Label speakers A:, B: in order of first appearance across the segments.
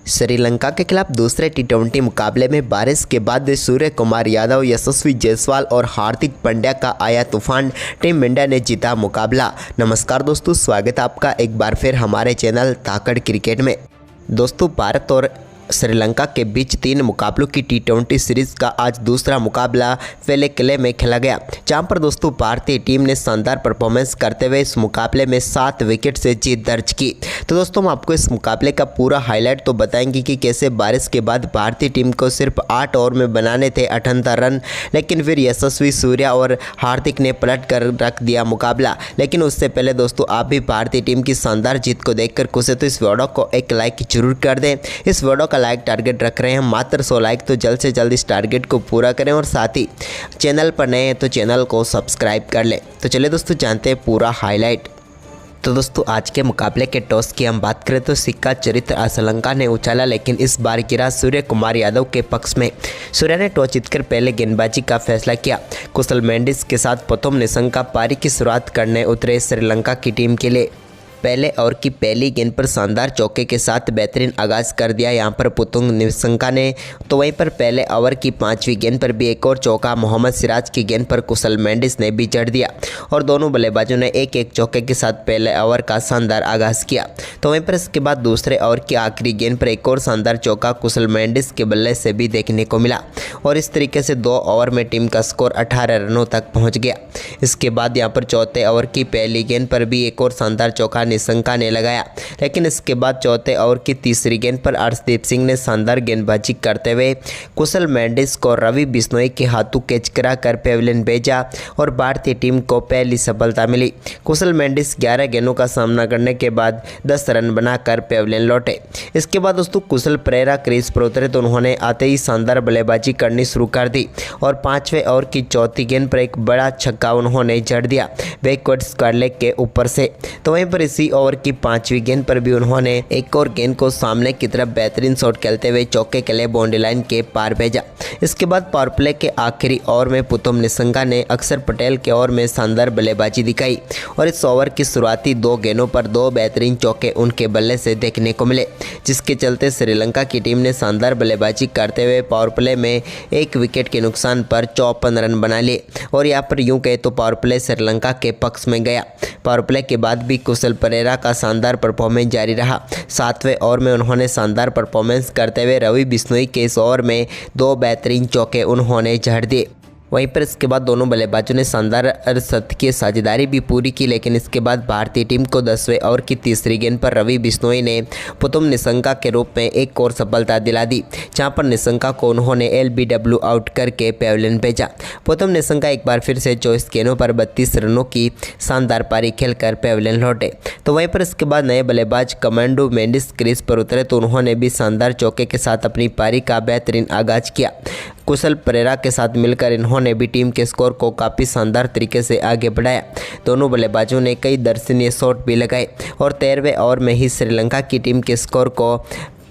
A: श्रीलंका के खिलाफ दूसरे टी20 मुकाबले में बारिश के बाद सूर्य कुमार यादव, यशस्वी जायसवाल और हार्दिक पांड्या का आया तूफान, टीम इंडिया ने जीता मुकाबला। नमस्कार दोस्तों, स्वागत है आपका एक बार फिर हमारे चैनल धाकड़ क्रिकेट में। दोस्तों, भारत और श्रीलंका के बीच 3 मुकाबलों की टी20 सीरीज़ का आज दूसरा मुकाबला वेल्लेकिले में खेला गया, जहां पर दोस्तों भारतीय टीम ने शानदार परफॉर्मेंस करते हुए इस मुकाबले में 7 विकेट से जीत दर्ज की। तो दोस्तों, हम आपको इस मुकाबले का पूरा हाईलाइट तो बताएंगे कि कैसे बारिश के बाद भारतीय टीम को सिर्फ 8 ओवर में बनाने थे 78 रन, लेकिन फिर यशस्वी सूर्या और हार्दिक ने पलट कर रख दिया मुकाबला। लेकिन उससे पहले दोस्तों, आप भी भारतीय टीम की शानदार जीत को देखकर खुश है तो इस वीडियो को एक लाइक जरूर कर दें। इस वीडियो का लाइक टारगेट रख रहे हैं मात्र 100 लाइक, तो जल्द से जल्द इस टारगेट को पूरा करें और साथ ही चैनल पर नए हैं तो चैनल को सब्सक्राइब कर लें। तो चलिए दोस्तों, जानते हैं पूरा हाईलाइट। तो दोस्तों, आज के मुकाबले के टॉस की हम बात करें तो सिक्का चरित्र श्रीलंका ने उछाला, लेकिन इस बार गिरा सूर्य कुमार यादव के पक्ष में। सूर्या ने टॉस जीतकर पहले गेंदबाजी का फैसला किया। कुशल मेंडिस के साथ पुथुम निसंका पारी की शुरुआत करने उतरे श्रीलंका की टीम के लिए। पहले ओवर की पहली गेंद पर शानदार चौके के साथ बेहतरीन आगाज कर दिया यहाँ पर पुथुम निसंका ने। तो वहीं पर पहले ओवर की 5वीं गेंद पर भी एक और चौका मोहम्मद सिराज की गेंद पर कुशल मेंडिस ने भी जड़ दिया और दोनों बल्लेबाजों ने एक एक चौके के साथ पहले ओवर का शानदार आगाज किया। तो वहीं पर इसके बाद दूसरे ओवर की आखिरी गेंद पर एक और शानदार चौका कुशल मेंडिस के बल्ले से भी देखने को मिला और इस तरीके से 2 ओवर में टीम का स्कोर 18 रनों तक पहुँच गया। इसके बाद यहाँ पर चौथे ओवर की पहली गेंद पर भी एक और शानदार चौका निसंका ने लगाया, लेकिन इसके बाद चौथे ओवर की तीसरी गेंद पर अर्शदीप सिंह ने शानदार गेंदबाजी करते हुए कुशल मेंडिस को रवि बिश्नोई के हाथों कैच कराकर पेविलियन भेजा और भारतीय टीम को पहली सफलता मिली। कुशल मेंडिस 11 गेंदों का सामना करने के बाद 10 रन बनाकर पेविलियन लौटे। इसके बाद दोस्तों कुशल परेरा क्रीज पर उतरे तो उन्होंने आते ही शानदार बल्लेबाजी करनी शुरू कर दी और 5वें ओवर की चौथी गेंद पर एक बड़ा छक्का उन्होंने जड़ दिया बैकवर्ड स्क्वायर लेग के ऊपर से। तो वहीं पर इसी ओवर की 5वीं गेंद पर भी उन्होंने एक और गेंद को सामने की तरफ बेहतरीन शॉट खेलते हुए चौके के लिए बाउंड्री लाइन के पार भेजा। इसके बाद पावर प्ले के आखिरी ओवर में पुथुम निसंका ने अक्षर पटेल के ओवर में शानदार बल्लेबाजी दिखाई और इस ओवर की शुरुआती 2 गेंदों पर 2 बेहतरीन चौके उनके बल्ले से देखने को मिले, जिसके चलते श्रीलंका की टीम ने शानदार बल्लेबाजी करते हुए पावर प्ले में 1 विकेट के नुकसान पर 54 रन बना लिए और यहाँ पर यूं कहे तो पावर प्ले श्रीलंका के पक्ष में गया। पावर प्ले के बाद भी कुशल परेरा का शानदार परफॉर्मेंस जारी रहा। 7वें ओवर में उन्होंने शानदार परफॉर्मेंस करते हुए रवि बिश्नोई के इस ओवर में 2 बेहतरीन चौके उन्होंने जड़ दिए। वहीं पर इसके बाद दोनों बल्लेबाजों ने शानदार अर्धशतकीय साझेदारी भी पूरी की, लेकिन इसके बाद भारतीय टीम को 10वें ओवर की तीसरी गेंद पर रवि बिश्नोई ने पुथुम निसंका के रूप में एक और सफलता दिला दी, जहां पर निसंका को उन्होंने LBW आउट करके पेविलियन भेजा। पुथुम निसंका एक बार फिर से 24 गेंदों पर 32 रनों की शानदार पारी खेलकर पेविलियन लौटे। तो वहीं पर इसके बाद नए बल्लेबाज कमांडो मेंडिस क्रीज पर उतरे तो उन्होंने भी शानदार चौके के साथ अपनी पारी का बेहतरीन आगाज किया। कुशल परेरा के साथ मिलकर इन्होंने भी टीम के स्कोर को काफ़ी शानदार तरीके से आगे बढ़ाया। दोनों बल्लेबाजों ने कई दर्शनीय शॉट भी लगाए और 13वें ओवर में ही श्रीलंका की टीम के स्कोर को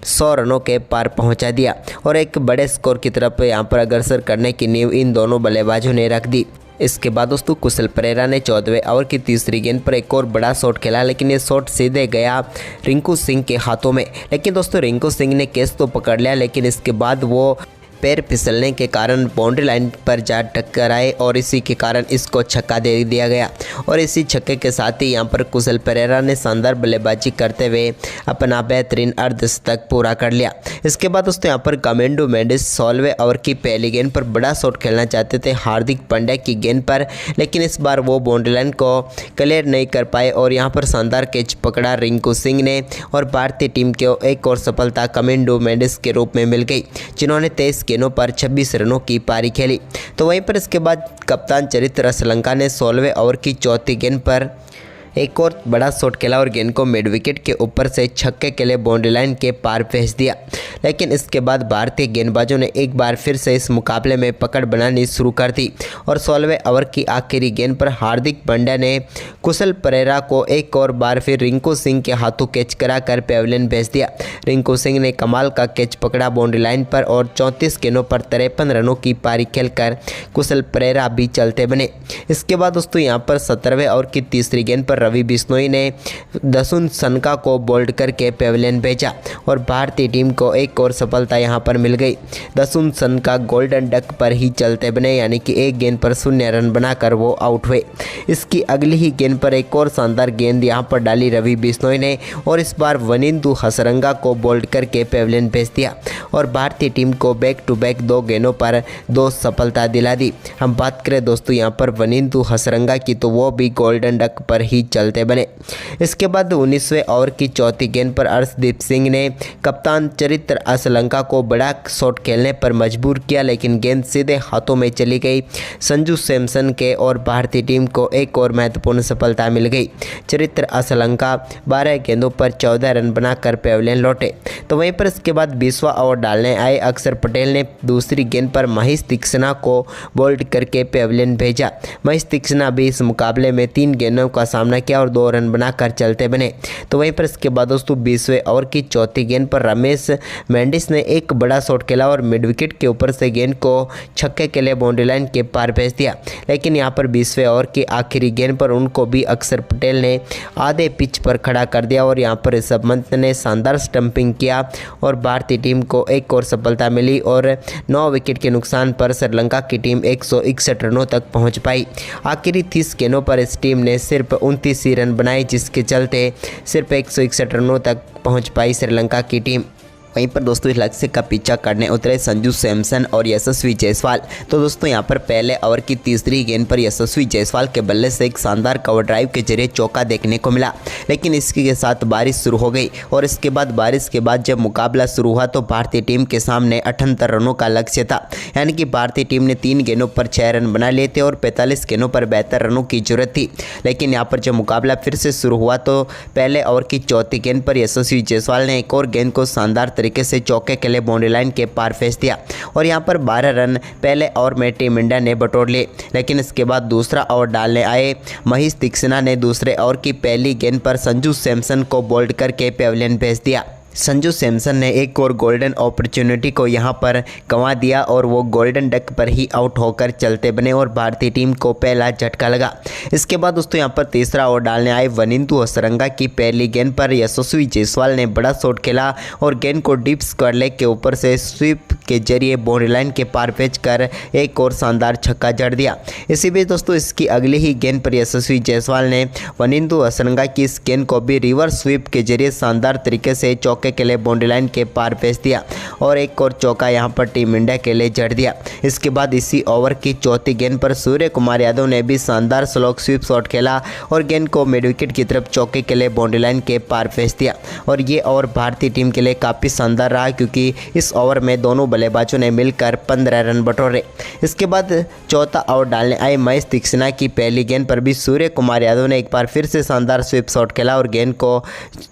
A: 100 रनों के पार पहुंचा दिया और एक बड़े स्कोर की तरफ यहां पर अग्रसर करने की नींव इन दोनों बल्लेबाजों ने रख दी। इसके बाद दोस्तों कुशल परेरा ने 14वें ओवर की तीसरी गेंद पर एक और बड़ा शॉट खेला, लेकिन ये शॉट सीधे गया रिंकू सिंह के हाथों में। लेकिन दोस्तों रिंकू सिंह ने कैच तो पकड़ लिया, लेकिन इसके बाद वो पैर फिसलने के कारण बाउंड्री लाइन पर जा टकराए और इसी के कारण इसको छक्का दे दिया गया और इसी छक्के के साथ ही यहाँ पर कुशल परेरा ने शानदार बल्लेबाजी करते हुए अपना बेहतरीन अर्धशतक पूरा कर लिया। इसके बाद दोस्तों यहाँ पर कमांडो मेंडिस 16वें ओवर की पहली गेंद पर बड़ा शॉट खेलना चाहते थे हार्दिक पांड्या की गेंद पर, लेकिन इस बार वो बाउंड्री लाइन को क्लियर नहीं कर पाए और यहाँ पर शानदार कैच पकड़ा रिंकू सिंह ने और भारतीय टीम को एक और सफलता कमांडो मेंडिस के रूप में मिल गई, जिन्होंने 23 गेंदों पर 26 रनों की पारी खेली। तो वहीं पर इसके बाद कप्तान चरित्र श्रीलंका ने 16वें ओवर की चौथी गेंद पर एक और बड़ा शॉट खेला और गेंद को मिड विकेट के ऊपर से छक्के के लिए बाउंड्री लाइन के पार भेज दिया। लेकिन इसके बाद भारतीय गेंदबाजों ने एक बार फिर से इस मुकाबले में पकड़ बनानी शुरू कर दी और 16वें ओवर की आखिरी गेंद पर हार्दिक पांड्या ने कुशल परेरा को एक और बार फिर रिंकू सिंह के हाथों कैच कराकर पेविलियन भेज दिया। रिंकू सिंह ने कमाल का कैच पकड़ा बाउंड्री लाइन पर और 34 गेंदों पर 53 रनों की पारी खेलकर कुशल परेरा भी चलते बने। इसके बाद दोस्तों यहाँ पर 17वें ओवर की तीसरी गेंद पर रवि बिश्नोई ने दसुन सनका को बोल्ड करके पेविलियन भेजा और भारतीय टीम को एक और सफलता यहां पर मिल गई। दसुन सनका गोल्डन डक पर ही चलते बने, यानी कि एक गेंद पर 0 रन बनाकर वो आउट हुए। इसकी अगली ही गेंद पर एक और शानदार गेंद यहां पर डाली रवि बिश्नोई ने और इस बार वनिंदु हसरंगा को बोल्ड करके पेविलियन भेज दिया और भारतीय टीम को बैक टू बैक 2 गेंदों पर 2 सफलता दिला दी। हम बात करें दोस्तों यहां पर वनिंदु हसरंगा की, तो वो भी गोल्डन डक पर ही चलते बने। इसके बाद 19वें ओवर की चौथी गेंद पर अर्शदीप सिंह ने कप्तान चरित्र असलंका को बड़ा शॉट खेलने पर मजबूर किया, लेकिन गेंद सीधे हाथों में चली गई संजू सैमसन के और भारतीय टीम को एक और महत्वपूर्ण सफलता मिल गई। चरित्र असलंका 12 गेंदों पर 14 रन बनाकर पेविलियन लौटे। तो वहीं पर इसके बाद 20वां ओवर डालने आए अक्षर पटेल ने दूसरी गेंद पर महेश तीक्ष्णा को बोल्ड करके पेविलियन भेजा। महेश तीक्ष्णा भी इस मुकाबले में 3 गेंदों का सामना किया और 2 रन बनाकर चलते बने। तो वहीं पर इसके बाद दोस्तों 20वें ओवर की चौथी गेंद पर रमेश मेंडिस ने एक बड़ा शॉट खेला और मिड विकेट के ऊपर से गेंद को छक्के के लिए बाउंड्री लाइन के पार भेज दिया। लेकिन यहाँ पर 20वें ओवर की आखिरी गेंद पर उनको भी अक्षर पटेल ने आधे पिच पर खड़ा कर दिया और यहाँ पर ऋषभ पंत ने शानदार स्टंपिंग किया और भारतीय टीम को एक और सफलता मिली और 9 विकेट के नुकसान पर श्रीलंका की टीम 161 रनों तक पहुंच पाई। आखिरी 30 गेंदों पर इस टीम ने सिर्फ 29 ही रन बनाए, जिसके चलते सिर्फ 161 रनों तक पहुंच पाई श्रीलंका की टीम। वहीं पर दोस्तों इस लक्ष्य का पीछा करने उतरे संजू सैमसन और यशस्वी जायसवाल। तो दोस्तों यहां पर पहले ओवर की तीसरी गेंद पर यशस्वी जायसवाल के बल्ले से एक शानदार कवर ड्राइव के जरिए चौका देखने को मिला, लेकिन इसके के साथ बारिश शुरू हो गई और इसके बाद बारिश के बाद जब मुकाबला शुरू हुआ तो भारतीय टीम के सामने 78 रनों का लक्ष्य था, यानी कि भारतीय टीम ने 3 गेंदों पर 6 रन बना लिए थे और 45 गेंदों पर 72 रनों की जरूरत थी। लेकिन यहाँ पर जब मुकाबला फिर से शुरू हुआ तो पहले ओवर की चौथी गेंद पर यशस्वी जायसवाल ने एक और गेंद को शानदार तरीके से चौके के लिए बाउंड्री लाइन के पार फेंक दिया और यहां पर 12 रन पहले ओवर में टीम इंडिया ने बटोर लिए। लेकिन इसके बाद दूसरा ओवर डालने आए महेश तीक्ष्णा ने दूसरे ओवर की पहली गेंद पर संजू सैमसन को बोल्ड करके पेविलियन भेज दिया। संजू सैमसन ने एक और गोल्डन अपॉर्चुनिटी को यहां पर गंवा दिया और वो गोल्डन डक पर ही आउट होकर चलते बने और भारतीय टीम को पहला झटका लगा। इसके बाद दोस्तों यहां पर तीसरा ओवर डालने आए वनिंदु हसरंगा की पहली गेंद पर यशस्वी जायसवाल ने बड़ा शॉट खेला और गेंद को डीप स्क्वायर लेग के ऊपर से स्वीप के जरिए बाउंड्री लाइन के पार भेजकर एक और शानदार छक्का जड़ दिया। इसी बीच दोस्तों इसकी अगली ही गेंद पर यशस्वी जायसवाल ने वनिंदु हसरंगा की इस गेंद को भी रिवर्स स्वीप के जरिए शानदार तरीके से चौके के लिए बाउंड्री लाइन के पार भेज दिया और एक और चौका यहां पर टीम इंडिया के लिए जड़ दिया। इसके बाद इसी ओवर की चौथी गेंद पर सूर्य कुमार यादव ने भी शानदार स्लो स्वीप शॉट खेला और गेंद को मिड विकेट की तरफ चौके के लिए बाउंड्री लाइन के पार भेज दिया और ये ओवर भारतीय टीम के लिए काफ़ी शानदार रहा, क्योंकि इस ओवर में दोनों बल्लेबाजों ने मिलकर 15 रन बटोरे। इसके बाद चौथा ओवर डालने आए महेश तीक्ष्णा की पहली गेंद पर भी सूर्य कुमार यादव ने एक बार फिर से शानदार स्वीप शॉट खेला और गेंद को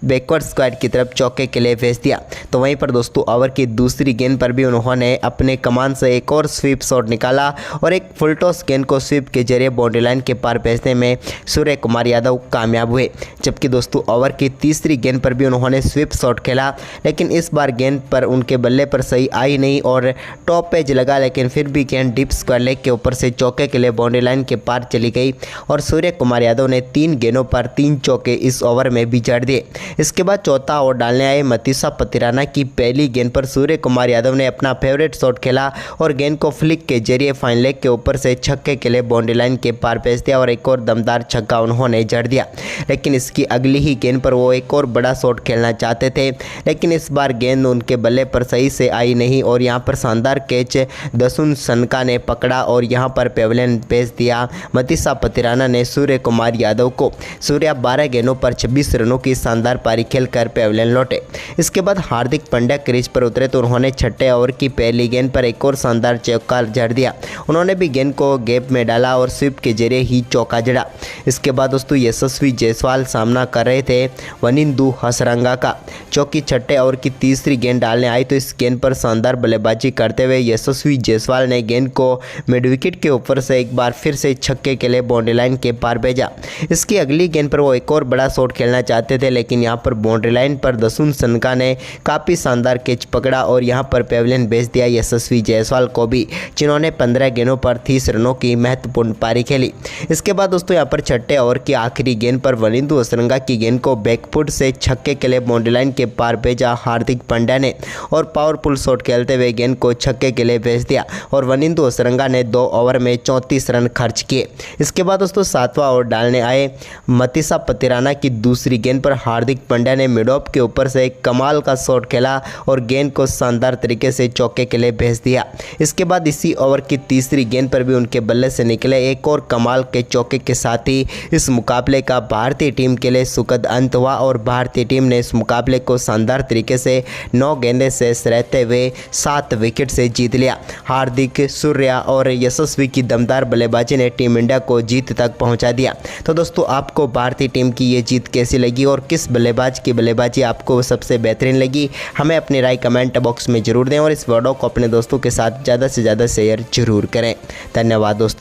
A: बैकवर्ड स्क्वायर की तरफ चौके के लिए भेज दिया। तो वहीं पर दोस्तों ओवर की दूसरी गेंद पर भी उन्होंने अपने कमान से एक और स्वीप शॉट निकाला और एक फुल टॉस गेंद को स्वीप के जरिए बाउंड्री लाइन के पार भेजने में सूर्य कुमार यादव कामयाब हुए। जबकि दोस्तों ओवर की तीसरी गेंद पर भी उन्होंने स्वीप शॉट खेला, लेकिन इस बार गेंद पर उनके बल्ले पर सही आई नहीं और टॉप पेज लगा, लेकिन फिर भी गेंद डीप स्क्वायर लेग के ऊपर से चौके के लिए बाउंड्री लाइन के पार चली गई और सूर्य कुमार यादव ने 3 गेंदों पर 3 चौके इस ओवर में भी जड़ दिए। इसके बाद चौथा ओवर डालने आए मतीसा पतिराना की पहली गेंद पर सूर्य कुमार यादव ने अपना फेवरेट शॉट खेला और गेंद को फ्लिक के जरिए फाइन लेग के ऊपर से छक्के के लिए बाउंड्री लाइन के पार भेज दिया और एक और दमदार छक्का उन्होंने जड़ दिया। लेकिन इसकी अगली ही गेंद पर वो एक और बड़ा शॉट खेलना चाहते थे, लेकिन इस बार गेंद उनके बल्ले पर सही से आई नहीं और यहाँ पर शानदार कैच दसुन सनका ने पकड़ा और यहाँ पर पेविलियन भेज दिया मतीसा पतिराना ने सूर्य कुमार यादव को। सूर्या 12 गेंदों पर 26 रनों की शानदार पारी खेलकर पेविलियन लौटे। इसके बाद हार्दिक पांड्या क्रीज पर उतरे तो उन्होंने छठे ओवर की पहली गेंद पर एक और शानदार चौका जड़ दिया। उन्होंने भी गेंद को गैप में डाला और स्वीप के जरिए ही चौका जड़ा। इसके बाद दोस्तों यशस्वी जायसवाल सामना कर रहे थे वनिंदु हसरंगा का, जो कि छठे ओवर की तीसरी गेंद डालने आई तो इस गेंद पर शानदार बल्लेबाजी करते हुए यशस्वी जायसवाल ने गेंद को मिड विकेट के ऊपर से एक बार फिर से छक्के के लिए बाउंड्री लाइन के पार भेजा। इसकी अगली गेंद पर वो एक और बड़ा शॉट खेलना चाहते थे, लेकिन यहाँ पर बाउंड्री लाइन पर दसुन उसरंगा ने काफ़ी शानदार कैच पकड़ा और यहां पर पेविलियन भेज दिया यशस्वी जायसवाल को भी, जिन्होंने 15 गेंदों पर 30 रनों की महत्वपूर्ण पारी खेली। इसके बाद दोस्तों यहां पर छठे ओवर की आखिरी गेंद पर वनिंदु उसरंगा की गेंद को बैकफुट से छक्के के लिए बाउंड्री लाइन के पार भेजा हार्दिक पांड्या ने और पावरफुल शॉट खेलते हुए गेंद को छक्के के लिए भेज दिया और वनिंदु उसरंगा ने 2 ओवर में 34 रन खर्च किए। इसके बाद दोस्तों 7वां ओवर डालने आए मतीसा पतिराना की दूसरी गेंद पर हार्दिक पांड्या ने मिड ऑफ के ऊपर से कमाल का शॉट खेला और गेंद को शानदार तरीके से चौके के लिए भेज दिया। इसके बाद इसी ओवर की तीसरी गेंद पर भी उनके बल्ले से निकले एक और कमाल के चौके के साथ ही इस मुकाबले का भारतीय टीम के लिए सुखद अंत हुआ और भारतीय टीम ने इस मुकाबले को शानदार तरीके से 9 गेंदें शेष रहते हुए 7 विकेट से जीत लिया। हार्दिक, सूर्या और यशस्वी की दमदार बल्लेबाजी ने टीम इंडिया को जीत तक पहुंचा दिया। तो दोस्तों आपको भारतीय टीम की ये जीत कैसी लगी और किस बल्लेबाज की बल्लेबाजी आपको सबसे बेहतरीन लगी, हमें अपनी राय कमेंट बॉक्स में जरूर दें और इस वीडियो को अपने दोस्तों के साथ ज़्यादा से ज़्यादा शेयर जरूर करें। धन्यवाद दोस्तों।